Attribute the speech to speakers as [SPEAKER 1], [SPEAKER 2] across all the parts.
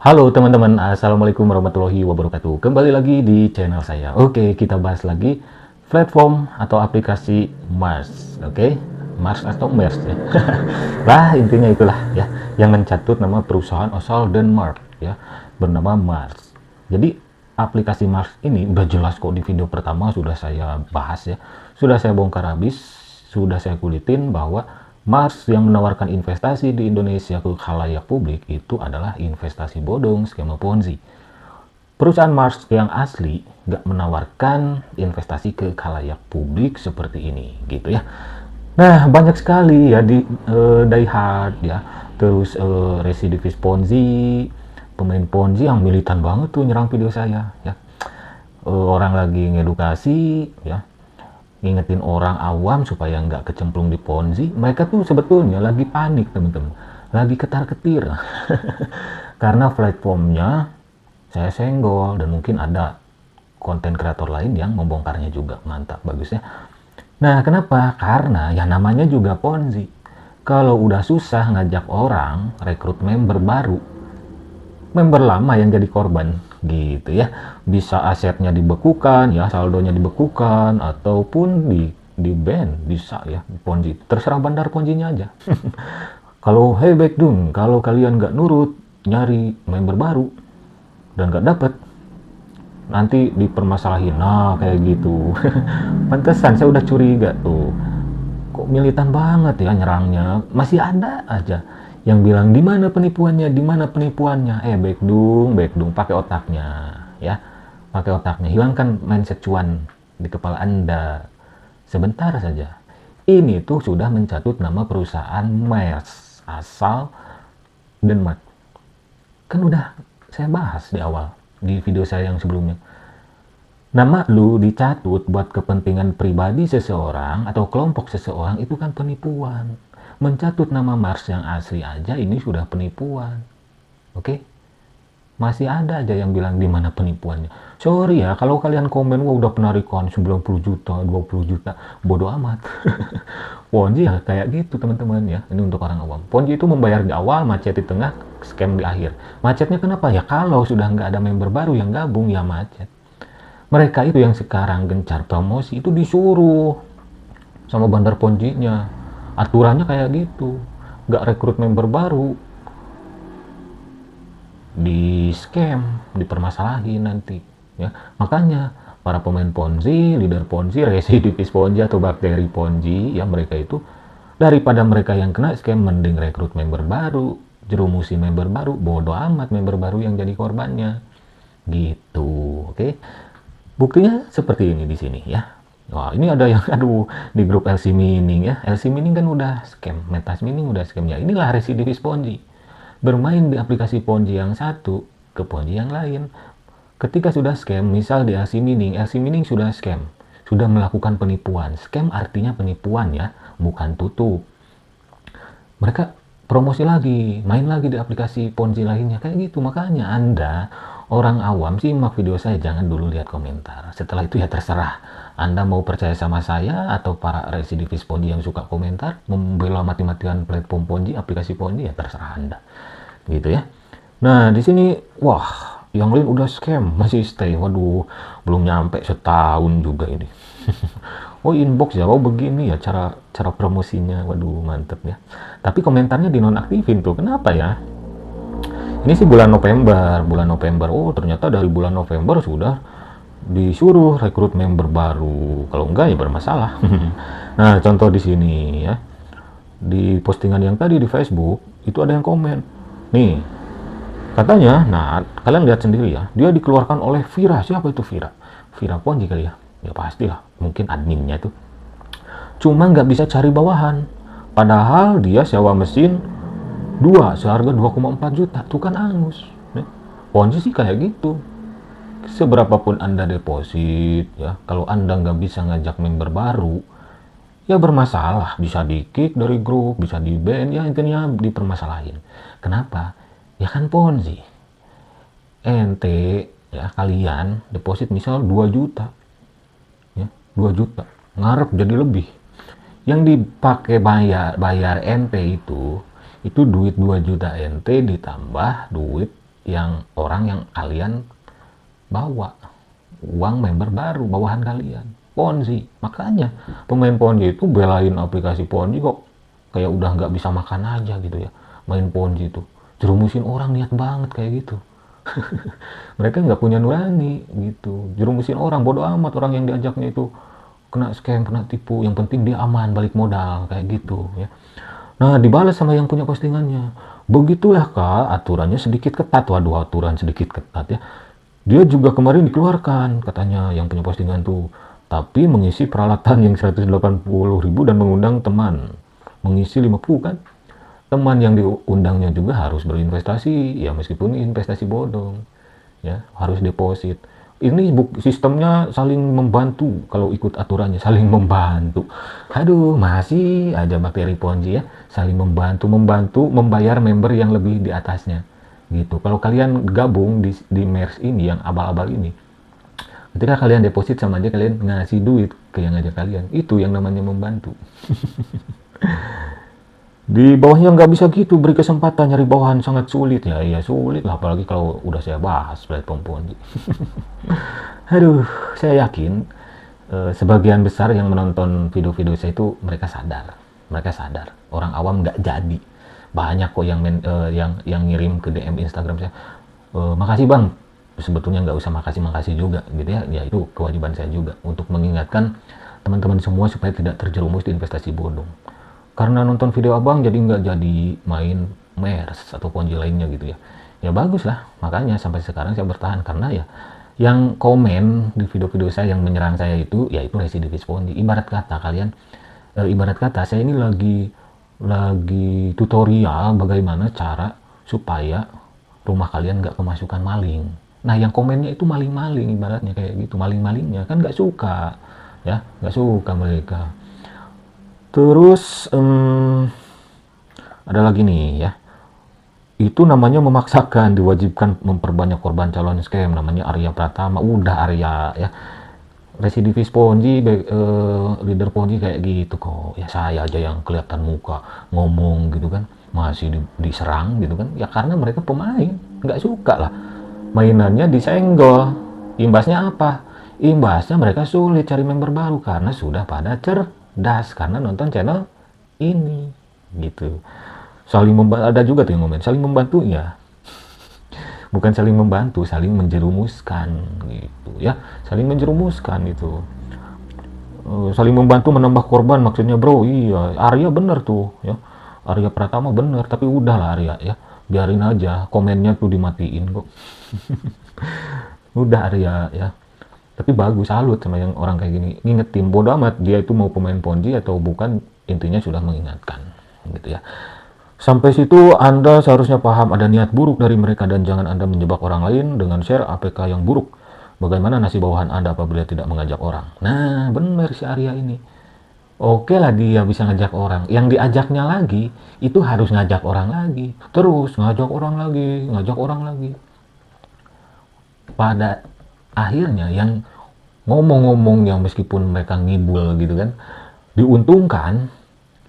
[SPEAKER 1] Halo teman-teman, Assalamualaikum warahmatullahi wabarakatuh. Kembali lagi di channel saya. Oke, kita bahas lagi platform atau aplikasi Mars. Oke, Mars atau Mars ya. Lah, intinya itulah ya, yang mencatut nama perusahaan asal Denmark ya, bernama Mars. Jadi, aplikasi Mars ini udah jelas kok di video pertama sudah saya bahas ya. Sudah saya bongkar habis, sudah saya kulitin bahwa Mars yang menawarkan investasi di Indonesia ke khalayak publik itu adalah investasi bodong, skema Ponzi. Perusahaan Mars yang asli nggak menawarkan investasi ke khalayak publik seperti ini, gitu ya. Nah, banyak sekali ya di Die Hard ya, terus residivis Ponzi, pemain Ponzi yang militan banget tuh nyerang video saya ya. Orang lagi ngedukasi ya, ngingetin orang awam supaya nggak kecemplung di Ponzi. Mereka tuh sebetulnya lagi panik teman-teman, lagi ketar-ketir karena platformnya saya senggol dan mungkin ada konten kreator lain yang membongkarnya juga. Mantap, bagus ya. Nah, kenapa? Karena ya namanya juga Ponzi. Kalau udah susah ngajak orang rekrut member baru, member lama yang jadi korban gitu ya. Bisa asetnya dibekukan ya, saldonya dibekukan ataupun di ban bisa ya, Ponzi. Terserah bandar Ponzinya aja. Kalau hey Baekdung, kalau kalian nggak nurut nyari member baru dan nggak dapet, nanti dipermasalahin. Nah, kayak gitu. Pantesan saya udah curiga tuh. Kok militan banget ya nyerangnya. Masih ada aja yang bilang di mana penipuannya, di mana penipuannya. Baekdung, pakai otaknya ya. Pakai otaknya. Hilangkan mindset cuan di kepala Anda. Sebentar saja. Ini tuh sudah mencatut nama perusahaan Mars asal Denmark. Kan udah saya bahas di awal di video saya yang sebelumnya. Nama lu dicatut buat kepentingan pribadi seseorang atau kelompok seseorang itu kan penipuan. Mencatut nama Mars yang asli aja ini sudah penipuan. Oke? Masih ada aja yang bilang di mana penipuannya. Sorry ya, kalau kalian komen, wah udah penarikan 90 juta, 20 juta, bodoh amat. Ponzi ya kayak gitu teman-teman ya. Ini untuk orang awam. Ponzi itu membayar di awal, macet di tengah, scam di akhir. Macetnya kenapa? Ya kalau sudah nggak ada member baru yang gabung, ya macet. Mereka itu yang sekarang gencar promosi itu disuruh sama bandar Ponzi-nya. Aturannya kayak gitu. Nggak rekrut member baru, di scam, dipermasalahin nanti ya. Makanya para pemain Ponzi, leader Ponzi, residivis Ponzi atau bakteri Ponzi ya, mereka itu daripada mereka yang kena scam mending rekrut member baru, jerumusi member baru, bodoh amat member baru yang jadi korbannya gitu. Oke, buktinya seperti ini di sini ya. Wah, ini ada yang aduh di grup LC Mining ya. LC Mining kan udah scam, Metas Mining udah scam ya. Inilah residivis Ponzi. Bermain di aplikasi Ponzi yang satu ke Ponzi yang lain. Ketika sudah scam, misal di LC Mining sudah scam, sudah melakukan penipuan. Scam artinya penipuan ya, bukan tutup. Mereka promosi lagi, main lagi di aplikasi Ponzi lainnya, kayak gitu. Makanya Anda, orang awam, simak video saya, jangan dulu lihat komentar. Setelah itu ya terserah. Anda mau percaya sama saya atau para residivis Ponzi yang suka komentar, membela mati-matian platform Ponzi, aplikasi Ponzi, ya terserah Anda. Gitu ya. Nah, di sini, wah, yang lain udah scam, masih stay. Waduh, belum nyampe setahun juga ini. Oh, inbox ya, oh begini ya cara promosinya. Waduh, mantep ya. Tapi komentarnya dinonaktifin tuh. Kenapa ya? Ini sih bulan November. Oh, ternyata dari bulan November sudah disuruh rekrut member baru. Kalau enggak ya bermasalah. Nah, contoh di sini ya. Di postingan yang tadi di Facebook, itu ada yang komen. Nih, katanya, nah kalian lihat sendiri ya, dia dikeluarkan oleh Vira. Siapa itu Vira? Vira Ponzi kali ya? Ya pastilah, mungkin adminnya itu. Cuma nggak bisa cari bawahan. Padahal dia sewa mesin 2 seharga 2,4 juta. Tuh kan angus. Ponzi sih kayak gitu. Seberapapun Anda deposit, ya, kalau Anda nggak bisa ngajak member baru, ya bermasalah. Bisa di-kick dari grup, bisa di-ban, ya intinya dipermasalahin. Kenapa? Ya kan Ponzi. Ente, ya kalian deposit misal 2 juta. Ya, 2 juta. Ngarep jadi lebih. Yang dipakai bayar ente itu duit 2 juta ente ditambah duit yang orang yang kalian bawa, uang member baru bawahan kalian. Ponzi. Makanya pemain Ponzi itu belain aplikasi Ponzi kok kayak udah nggak bisa makan aja gitu ya, main Ponzi itu jerumusin orang niat banget kayak gitu. Mereka nggak punya nurani gitu, jerumusin orang, bodoh amat orang yang diajaknya itu kena scam, kena tipu, yang penting dia aman balik modal kayak gitu ya. Nah, dibalas sama yang punya postingannya, begitulah kak, aturannya sedikit ketat. Waduh, aturan sedikit ketat ya. Dia juga kemarin dikeluarkan katanya yang punya postingan tuh, tapi mengisi peralatan yang 180.000 dan mengundang teman mengisi 50 kan. Teman yang diundangnya juga harus berinvestasi ya, meskipun investasi bodong ya, harus deposit. Ini sistemnya saling membantu, kalau ikut aturannya saling membantu. Aduh, masih aja materi Ponzi ya, saling membantu membayar member yang lebih di atasnya gitu. Kalau kalian gabung di MERS ini yang abal-abal ini, ketika kalian deposit sama aja kalian ngasih duit ke yang ngajak kalian, itu yang namanya membantu. Di bawahnya nggak bisa gitu, beri kesempatan, nyari bawahan sangat sulit ya. Iya sulit lah, apalagi kalau udah saya bahas platform Ponzi. Aduh, saya yakin sebagian besar yang menonton video-video saya itu mereka sadar orang awam nggak jadi. Banyak kok yang ngirim ke DM Instagram saya, makasih bang, sebetulnya nggak usah makasih juga gitu ya. Ya itu kewajiban saya juga untuk mengingatkan teman-teman semua supaya tidak terjerumus di investasi bodong. Karena nonton video abang jadi nggak jadi main MERS atau Ponzi lainnya gitu ya. Ya bagus lah, makanya sampai sekarang saya bertahan, karena ya yang komen di video-video saya yang menyerang saya itu yaitu residivis Ponzi. Ibarat kata saya ini lagi tutorial bagaimana cara supaya rumah kalian nggak kemasukan maling. Nah yang komennya itu maling-maling, ibaratnya kayak gitu, maling-malingnya kan nggak suka ya, nggak suka mereka. Terus ada lagi nih ya, itu namanya memaksakan, diwajibkan memperbanyak korban calon scam, namanya Arya Pratama. Udah Arya ya, residivis Ponzi, leader Ponzi kayak gitu kok ya. Saya aja yang kelihatan muka ngomong gitu kan masih diserang gitu kan ya, karena mereka pemain nggak suka lah mainannya disenggol. Imbasnya apa? Imbasnya mereka sulit cari member baru karena sudah pada cerdas karena nonton channel ini gitu. Saling membantu, ada juga tuh yang komen saling membantu ya, bukan saling membantu, saling menjerumuskan gitu ya, saling menjerumuskan itu. Saling membantu menambah korban maksudnya bro. Iya, Arya bener tuh ya, Arya Pratama bener, tapi udahlah Arya ya, biarin aja komennya tuh dimatiin kok. Udah Arya ya, tapi bagus, salut sama yang orang kayak gini, ngingetin, bodo amat dia itu mau pemain Ponzi atau bukan, intinya sudah mengingatkan gitu ya. Sampai situ Anda seharusnya paham ada niat buruk dari mereka dan jangan Anda menjebak orang lain dengan share APK yang buruk. Bagaimana nasib bawahan Anda apabila tidak mengajak orang? Nah, benar si Arya ini. Oke lah dia bisa ngajak orang. Yang diajaknya lagi, itu harus ngajak orang lagi. Terus ngajak orang lagi. Pada akhirnya yang ngomong-ngomong yang meskipun mereka ngibul gitu kan, diuntungkan,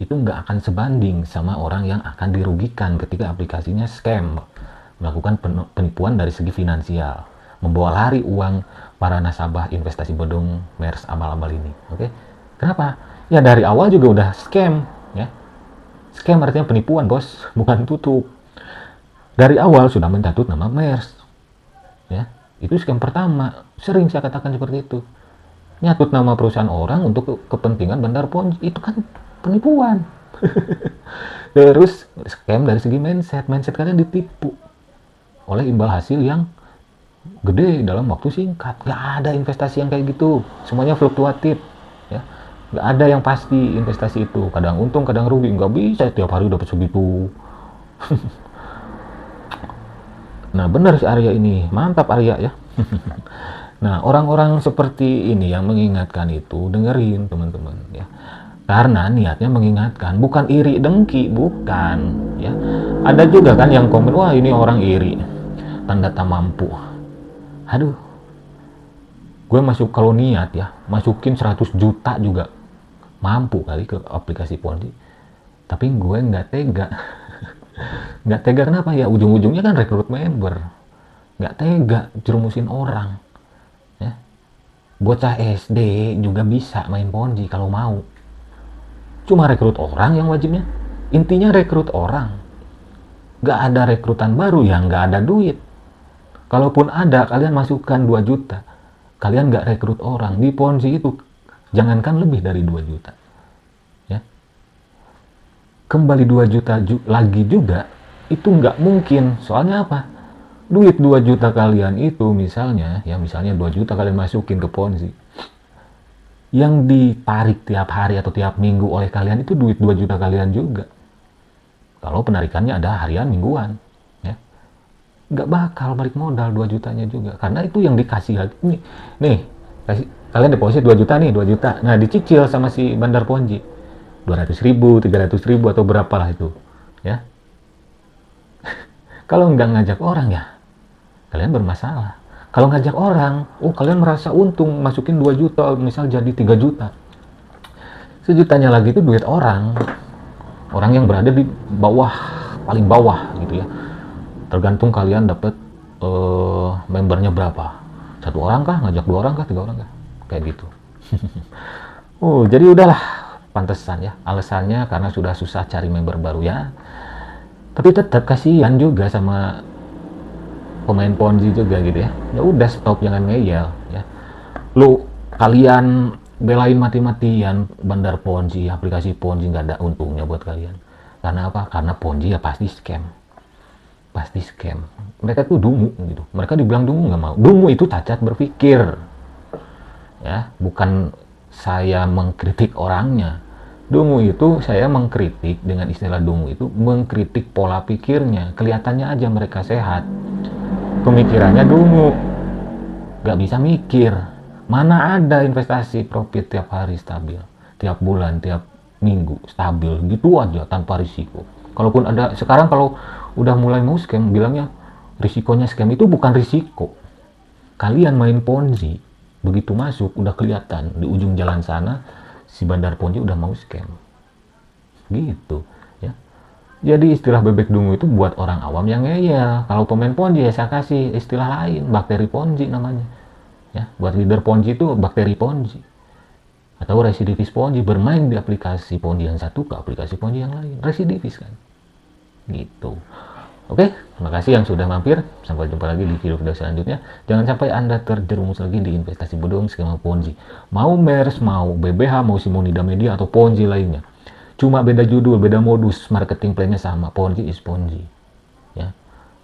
[SPEAKER 1] itu nggak akan sebanding sama orang yang akan dirugikan ketika aplikasinya scam, melakukan penipuan dari segi finansial, membawa lari uang para nasabah investasi bodong MERS abal-abal ini. Oke, kenapa? Ya dari awal juga udah scam ya. Scam artinya penipuan bos, bukan tutup. Dari awal sudah mencatut nama MERS ya. Itu scam pertama, sering saya katakan seperti itu. Nyatut nama perusahaan orang untuk kepentingan bandar Ponzi, itu kan penipuan. Terus scam dari segi mindset kalian ditipu oleh imbal hasil yang gede dalam waktu singkat. Gak ada investasi yang kayak gitu, semuanya fluktuatif ya, gak ada yang pasti investasi itu, kadang untung kadang rugi, nggak bisa tiap hari dapat segitu. Nah benar si Arya ini, mantap Arya ya. Nah orang-orang seperti ini yang mengingatkan itu dengerin teman-teman ya, karena niatnya mengingatkan, bukan iri dengki, bukan ya. Ada juga kan yang komen, wah ini orang iri, tanda tak mampu. Aduh, gue masuk, kalau niat ya masukin 100 juta juga mampu kali ke aplikasi Ponzi, tapi gue nggak tega. Nggak tega kenapa ya, ujung-ujungnya kan rekrut member nggak tega jerumusin orang, ya. Bocah SD juga bisa main Ponzi kalau mau. Cuma rekrut orang yang wajibnya. Intinya rekrut orang. Nggak ada rekrutan baru ya nggak ada duit. Kalaupun ada, kalian masukkan 2 juta. Kalian nggak rekrut orang. Di Ponzi itu, jangankan lebih dari 2 juta. Ya. Kembali 2 juta lagi juga, itu nggak mungkin. Soalnya apa? Duit 2 juta kalian itu misalnya 2 juta kalian masukin ke Ponzi. Yang ditarik tiap hari atau tiap minggu oleh kalian itu duit 2 juta kalian juga. Kalau penarikannya ada harian, mingguan, ya. Nggak bakal balik modal 2 jutanya juga. Karena itu yang dikasih lagi. Nih, kalian deposit 2 juta nih, 2 juta. Nah, dicicil sama si bandar Ponzi. 200.000, 300.000 atau berapalah itu, ya. Kalau nggak ngajak orang ya, kalian bermasalah. Kalau ngajak orang, kalian merasa untung, masukin 2 juta, misal jadi 3 juta. Sejutanya lagi itu duit orang yang berada di bawah, paling bawah gitu ya. Tergantung kalian dapat membernya berapa. 1 orang kah, ngajak 2 orang kah, 3 orang kah, kayak gitu. Jadi udahlah, pantesan ya. Alasannya karena sudah susah cari member baru ya. Tapi tetap kasihan juga sama pemain Ponzi juga gitu ya. Ya udah, stop, jangan ngeyel ya. Kalian belain mati-matian bandar Ponzi, aplikasi Ponzi, nggak ada untungnya buat kalian. Karena apa? Karena Ponzi ya pasti scam. Pasti scam. Mereka tuh dungu gitu. Mereka dibilang dungu nggak mau. Dungu itu cacat berpikir. Ya, bukan saya mengkritik orangnya. Dungu itu saya mengkritik, dengan istilah dungu itu mengkritik pola pikirnya. Kelihatannya aja mereka sehat. Pemikirannya dungu. Nggak bisa mikir. Mana ada investasi profit tiap hari stabil, tiap bulan, tiap minggu stabil gitu aja tanpa risiko. Kalaupun ada, sekarang kalau udah mulai mau scam, bilangnya risikonya scam. Itu bukan risiko. Kalian main Ponzi, begitu masuk udah kelihatan di ujung jalan sana si bandar Ponzi udah mau scam. Gitu ya. Jadi istilah bebek dungu itu buat orang awam yang ngeyel. Kalau pemain Ponzi ya saya kasih istilah lain, bakteri Ponzi namanya. Ya, buat leader Ponzi itu bakteri Ponzi atau residivis Ponzi, bermain di aplikasi Ponzi yang satu ke aplikasi Ponzi yang lain, residivis kan, gitu. Oke, terima kasih yang sudah mampir. Sampai jumpa lagi di video-video selanjutnya. Jangan sampai Anda terjerumus lagi di investasi bodong, skema Ponzi. Mau MERS, mau BBH, mau Simonida Media atau Ponzi lainnya. Cuma beda judul, beda modus, marketing plan-nya sama. Ponzi is Ponzi. Ya.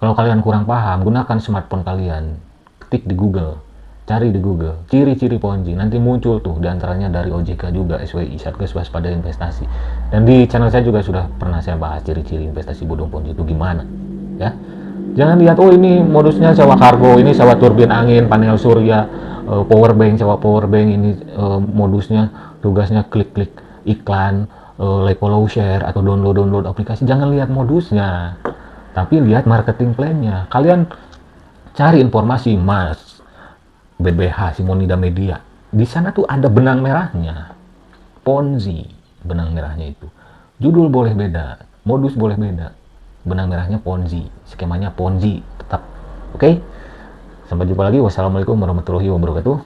[SPEAKER 1] Kalau kalian kurang paham, gunakan smartphone kalian. Ketik di Google. Cari di Google, ciri-ciri Ponzi, nanti muncul tuh, diantaranya dari OJK juga, SWI, Satgas Waspada Investasi. Dan di channel saya juga sudah pernah saya bahas ciri-ciri investasi bodong Ponzi itu gimana, ya. Jangan lihat, ini modusnya sewa kargo, ini sewa turbin angin, panel surya, power bank, sewa power bank, ini modusnya, tugasnya klik-klik iklan, like, follow, share, atau download aplikasi. Jangan lihat modusnya, tapi lihat marketing plan-nya. Kalian cari informasi, Mas, BBH, Simonida Media. Di sana tuh ada benang merahnya. Ponzi, benang merahnya itu. Judul boleh beda, modus boleh beda. Benang merahnya Ponzi, skemanya Ponzi tetap. Oke? Sampai jumpa lagi. Wassalamualaikum warahmatullahi wabarakatuh.